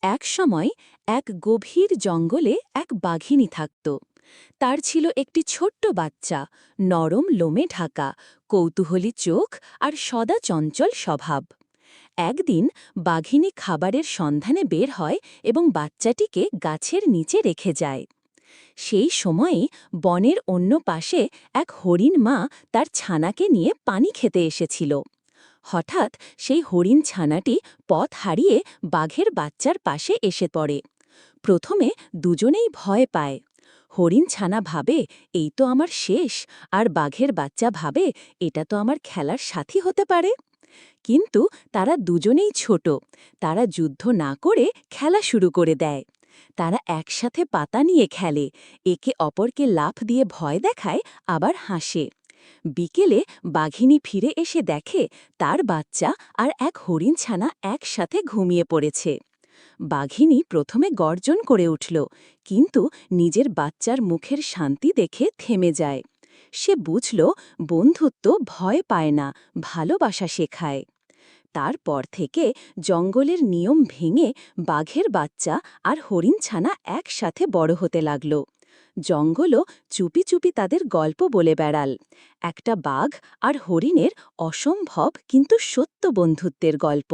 এক সময় এক গভীর জঙ্গলে এক বাঘিনী থাকত। তার ছিল একটি ছোট্ট বাচ্চা, নরম লোমে ঢাকা, কৌতূহলী চোখ আর সদা চঞ্চল স্বভাব। একদিন বাঘিনী খাবারের সন্ধানে বের হয় এবং বাচ্চাটিকে গাছের নিচে রেখে যায়। সেই সময়েই বনের অন্য পাশে এক হরিণ মা তার ছানাকে নিয়ে পানি খেতে এসেছিল। হঠাৎ সেই হরিণ ছানাটি পথ হারিয়ে বাঘের বাচ্চার পাশে এসে পড়ে। প্রথমে দুজনেই ভয় পায়। হরিণ ছানা ভাবে এই তো আমার শেষ, আর বাঘের বাচ্চা ভাবে এটা তো আমার খেলার সাথী হতে পারে। কিন্তু তারা দুজনেই ছোট, তারা যুদ্ধ না করে খেলা শুরু করে দেয়। তারা একসাথে পাতা নিয়ে খেলে, একে অপরকে লাফ দিয়ে ভয় দেখায়, আবার হাসে। বিকেলে বাঘিনী ফিরে এসে দেখে তার বাচ্চা আর এক হরিণ ছানা একসাথে ঘুমিয়ে পড়েছে। বাঘিনী প্রথমে গর্জন করে উঠল, কিন্তু নিজের বাচ্চার মুখের শান্তি দেখে থেমে যায়। সে বুঝল বন্ধুত্ব ভয় পায় না, ভালোবাসা শেখায়। তারপর থেকে জঙ্গলের নিয়ম ভেঙে বাঘের বাচ্চা আর হরিণ ছানা একসাথে বড় হতে লাগল। জঙ্গলও চুপি চুপি তাদের গল্প বলে বেড়াল, একটা বাঘ আর হরিণের অসম্ভব কিন্তু সত্য বন্ধুত্বের গল্প।